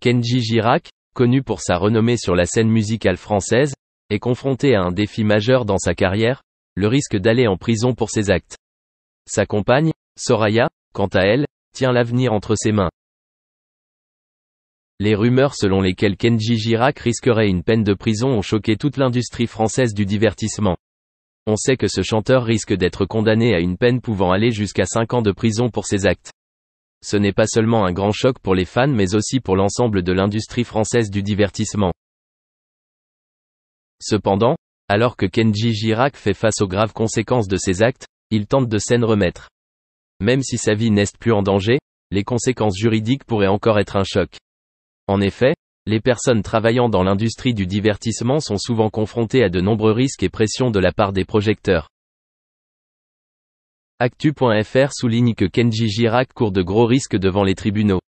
Kenji Girac, connu pour sa renommée sur la scène musicale française, est confronté à un défi majeur dans sa carrière, le risque d'aller en prison pour ses actes. Sa compagne, Soraya, quant à elle, tient l'avenir entre ses mains. Les rumeurs selon lesquelles Kenji Girac risquerait une peine de prison ont choqué toute l'industrie française du divertissement. On sait que ce chanteur risque d'être condamné à une peine pouvant aller jusqu'à 5 ans de prison pour ses actes. Ce n'est pas seulement un grand choc pour les fans mais aussi pour l'ensemble de l'industrie française du divertissement. Cependant, alors que Kenji Girac fait face aux graves conséquences de ses actes, il tente de s'en remettre. Même si sa vie n'est plus en danger, les conséquences juridiques pourraient encore être un choc. En effet, les personnes travaillant dans l'industrie du divertissement sont souvent confrontées à de nombreux risques et pressions de la part des projecteurs. Actu.fr souligne que Kenji Girac court de gros risques devant les tribunaux.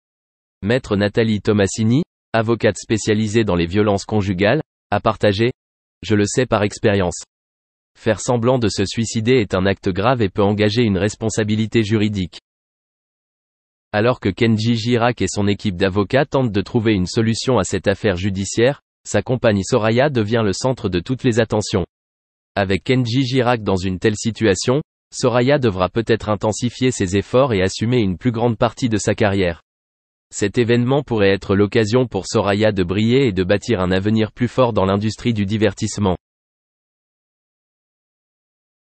Maître Nathalie Tomassini, avocate spécialisée dans les violences conjugales, a partagé « Je le sais par expérience. Faire semblant de se suicider est un acte grave et peut engager une responsabilité juridique. » Alors que Kenji Girac et son équipe d'avocats tentent de trouver une solution à cette affaire judiciaire, sa compagne Soraya devient le centre de toutes les attentions. Avec Kenji Girac dans une telle situation, Soraya devra peut-être intensifier ses efforts et assumer une plus grande partie de sa carrière. Cet événement pourrait être l'occasion pour Soraya de briller et de bâtir un avenir plus fort dans l'industrie du divertissement.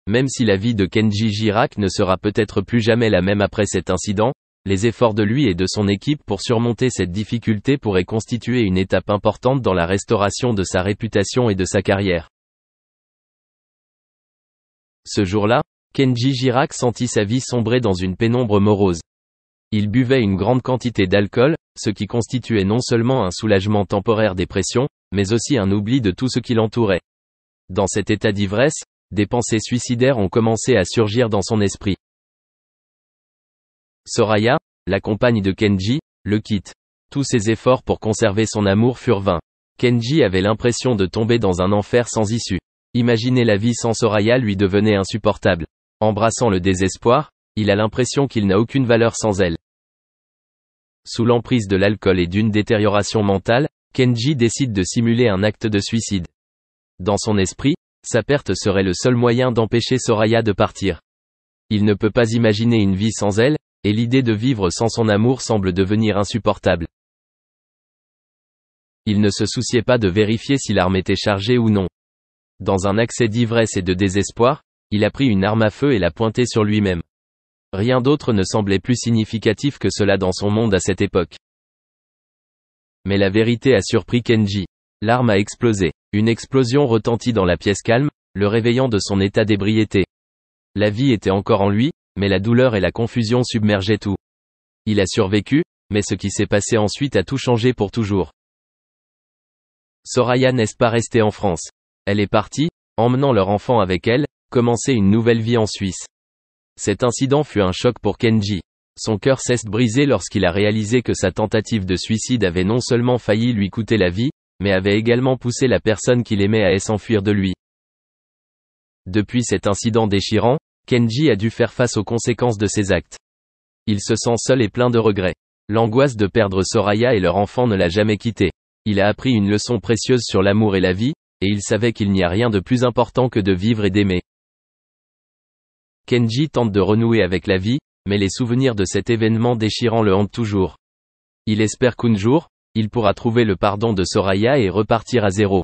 Même si la vie de Kenji Girac ne sera peut-être plus jamais la même après cet incident, les efforts de lui et de son équipe pour surmonter cette difficulté pourraient constituer une étape importante dans la restauration de sa réputation et de sa carrière. Ce jour-là, Kenji Girac sentit sa vie sombrer dans une pénombre morose. Il buvait une grande quantité d'alcool, ce qui constituait non seulement un soulagement temporaire des pressions, mais aussi un oubli de tout ce qui l'entourait. Dans cet état d'ivresse, des pensées suicidaires ont commencé à surgir dans son esprit. Soraya, la compagne de Kenji, le quitte. Tous ses efforts pour conserver son amour furent vains. Kenji avait l'impression de tomber dans un enfer sans issue. Imaginer la vie sans Soraya lui devenait insupportable. Embrassant le désespoir, il a l'impression qu'il n'a aucune valeur sans elle. Sous l'emprise de l'alcool et d'une détérioration mentale, Kenji décide de simuler un acte de suicide. Dans son esprit, sa perte serait le seul moyen d'empêcher Soraya de partir. Il ne peut pas imaginer une vie sans elle, et l'idée de vivre sans son amour semble devenir insupportable. Il ne se souciait pas de vérifier si l'arme était chargée ou non. Dans un accès d'ivresse et de désespoir, il a pris une arme à feu et l'a pointée sur lui-même. Rien d'autre ne semblait plus significatif que cela dans son monde à cette époque. Mais la vérité a surpris Kenji. L'arme a explosé. Une explosion retentit dans la pièce calme, le réveillant de son état d'ébriété. La vie était encore en lui, mais la douleur et la confusion submergeaient tout. Il a survécu, mais ce qui s'est passé ensuite a tout changé pour toujours. Soraya n'est pas restée en France. Elle est partie, emmenant leur enfant avec elle, commencer une nouvelle vie en Suisse. Cet incident fut un choc pour Kenji. Son cœur s'est brisé lorsqu'il a réalisé que sa tentative de suicide avait non seulement failli lui coûter la vie, mais avait également poussé la personne qu'il aimait à s'enfuir de lui. Depuis cet incident déchirant, Kenji a dû faire face aux conséquences de ses actes. Il se sent seul et plein de regrets. L'angoisse de perdre Soraya et leur enfant ne l'a jamais quitté. Il a appris une leçon précieuse sur l'amour et la vie, et il savait qu'il n'y a rien de plus important que de vivre et d'aimer. Kenji tente de renouer avec la vie, mais les souvenirs de cet événement déchirant le hantent toujours. Il espère qu'un jour, il pourra trouver le pardon de Soraya et repartir à zéro.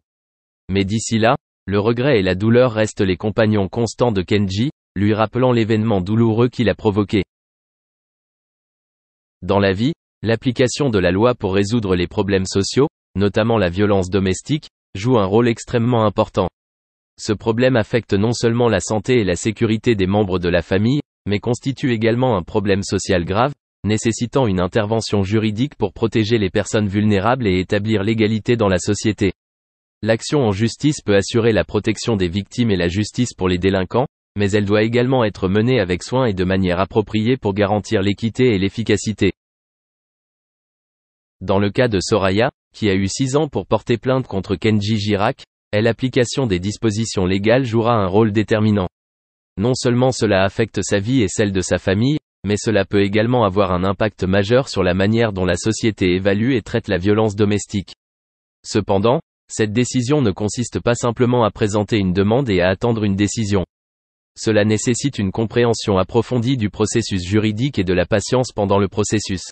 Mais d'ici là, le regret et la douleur restent les compagnons constants de Kenji, lui rappelant l'événement douloureux qu'il a provoqué. Dans la vie, l'application de la loi pour résoudre les problèmes sociaux, notamment la violence domestique, joue un rôle extrêmement important. Ce problème affecte non seulement la santé et la sécurité des membres de la famille, mais constitue également un problème social grave, nécessitant une intervention juridique pour protéger les personnes vulnérables et établir l'égalité dans la société. L'action en justice peut assurer la protection des victimes et la justice pour les délinquants, mais elle doit également être menée avec soin et de manière appropriée pour garantir l'équité et l'efficacité. Dans le cas de Soraya, qui a eu 6 ans pour porter plainte contre Kenji Girac, l'application des dispositions légales jouera un rôle déterminant. Non seulement cela affecte sa vie et celle de sa famille, mais cela peut également avoir un impact majeur sur la manière dont la société évalue et traite la violence domestique. Cependant, cette décision ne consiste pas simplement à présenter une demande et à attendre une décision. Cela nécessite une compréhension approfondie du processus juridique et de la patience pendant le processus.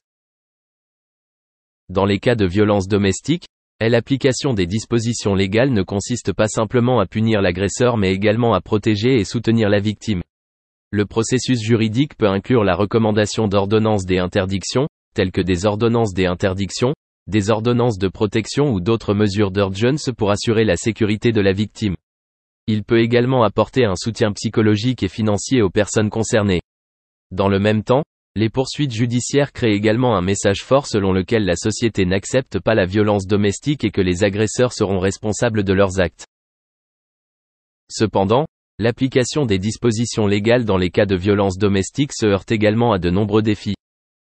Dans les cas de violence domestique, l'application des dispositions légales ne consiste pas simplement à punir l'agresseur mais également à protéger et soutenir la victime. Le processus juridique peut inclure la recommandation d'ordonnances des interdictions, telles que des ordonnances des interdictions, des ordonnances de protection ou d'autres mesures d'urgence pour assurer la sécurité de la victime. Il peut également apporter un soutien psychologique et financier aux personnes concernées. Dans le même temps, les poursuites judiciaires créent également un message fort selon lequel la société n'accepte pas la violence domestique et que les agresseurs seront responsables de leurs actes. Cependant, l'application des dispositions légales dans les cas de violence domestique se heurte également à de nombreux défis.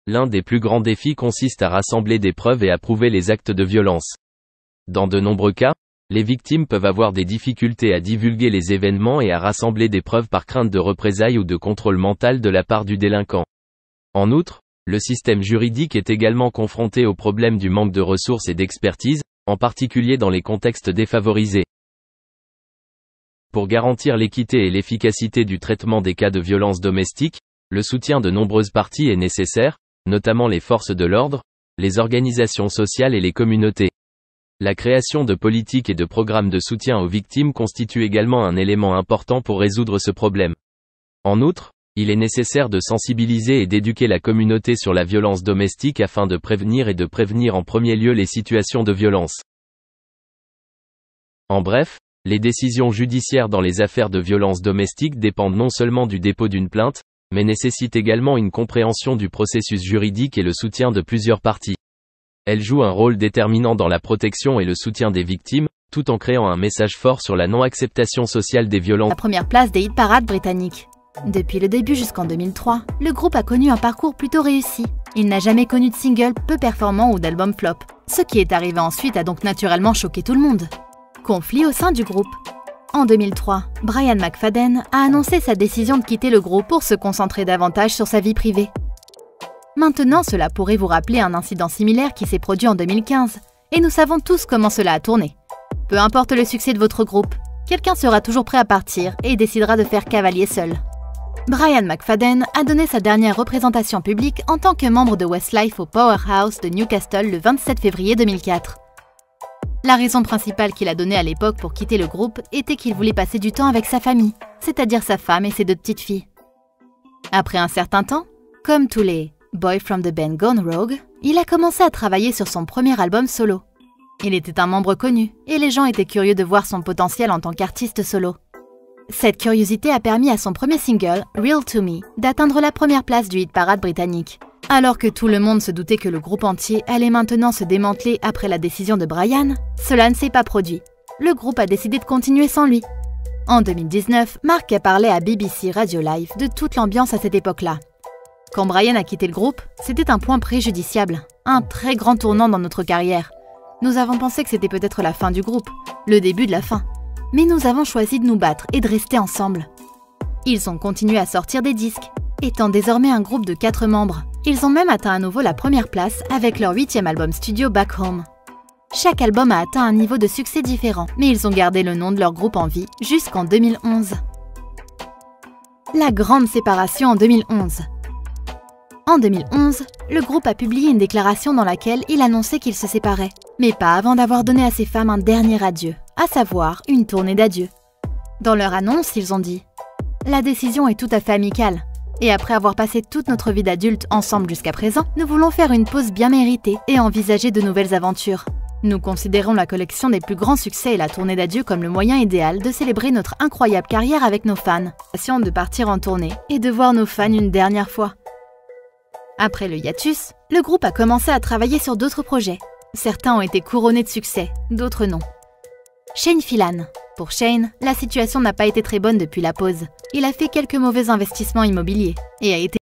L'un des plus grands défis consiste à rassembler des preuves et à prouver les actes de violence. Dans de nombreux cas, les victimes peuvent avoir des difficultés à divulguer les événements et à rassembler des preuves par crainte de représailles ou de contrôle mental de la part du délinquant. En outre, le système juridique est également confronté au problème du manque de ressources et d'expertise, en particulier dans les contextes défavorisés. Pour garantir l'équité et l'efficacité du traitement des cas de violence domestique, le soutien de nombreuses parties est nécessaire, notamment les forces de l'ordre, les organisations sociales et les communautés. La création de politiques et de programmes de soutien aux victimes constitue également un élément important pour résoudre ce problème. En outre, il est nécessaire de sensibiliser et d'éduquer la communauté sur la violence domestique afin de prévenir en premier lieu les situations de violence. En bref, les décisions judiciaires dans les affaires de violence domestique dépendent non seulement du dépôt d'une plainte, mais nécessitent également une compréhension du processus juridique et le soutien de plusieurs parties. Elles jouent un rôle déterminant dans la protection et le soutien des victimes, tout en créant un message fort sur la non-acceptation sociale des violences. La première place des hit-parades britanniques. Depuis le début jusqu'en 2003, le groupe a connu un parcours plutôt réussi. Il n'a jamais connu de single peu performant ou d'album flop. Ce qui est arrivé ensuite a donc naturellement choqué tout le monde. Conflit au sein du groupe. En 2003, Brian McFadden a annoncé sa décision de quitter le groupe pour se concentrer davantage sur sa vie privée. Maintenant, cela pourrait vous rappeler un incident similaire qui s'est produit en 2015, et nous savons tous comment cela a tourné. Peu importe le succès de votre groupe, quelqu'un sera toujours prêt à partir et décidera de faire cavalier seul. Brian McFadden a donné sa dernière représentation publique en tant que membre de Westlife au Powerhouse de Newcastle le 27 février 2004. La raison principale qu'il a donnée à l'époque pour quitter le groupe était qu'il voulait passer du temps avec sa famille, c'est-à-dire sa femme et ses 2 petites filles. Après un certain temps, comme tous les Boy from the band Gone Rogue, il a commencé à travailler sur son premier album solo. Il était un membre connu, et les gens étaient curieux de voir son potentiel en tant qu'artiste solo. Cette curiosité a permis à son premier single, Real to Me, d'atteindre la première place du hit-parade britannique. Alors que tout le monde se doutait que le groupe entier allait maintenant se démanteler après la décision de Brian, cela ne s'est pas produit. Le groupe a décidé de continuer sans lui. En 2019, Mark a parlé à BBC Radio Live de toute l'ambiance à cette époque-là. Quand Brian a quitté le groupe, c'était un point préjudiciable, un très grand tournant dans notre carrière. Nous avons pensé que c'était peut-être la fin du groupe, le début de la fin. Mais nous avons choisi de nous battre et de rester ensemble. Ils ont continué à sortir des disques, étant désormais un groupe de 4 membres. Ils ont même atteint à nouveau la première place avec leur 8e album studio Back Home. Chaque album a atteint un niveau de succès différent, mais ils ont gardé le nom de leur groupe en vie jusqu'en 2011. La grande séparation en 2011. En 2011, le groupe a publié une déclaration dans laquelle il annonçait qu'il se séparait, mais pas avant d'avoir donné à ses femmes un dernier adieu, à savoir une tournée d'adieu. Dans leur annonce, ils ont dit « La décision est tout à fait amicale, et après avoir passé toute notre vie d'adulte ensemble jusqu'à présent, nous voulons faire une pause bien méritée et envisager de nouvelles aventures. Nous considérons la collection des plus grands succès et la tournée d'adieu comme le moyen idéal de célébrer notre incroyable carrière avec nos fans, de partir en tournée et de voir nos fans une dernière fois. » Après le hiatus, le groupe a commencé à travailler sur d'autres projets. Certains ont été couronnés de succès, d'autres non. Shane Filan. Pour Shane, la situation n'a pas été très bonne depuis la pause. Il a fait quelques mauvais investissements immobiliers et a été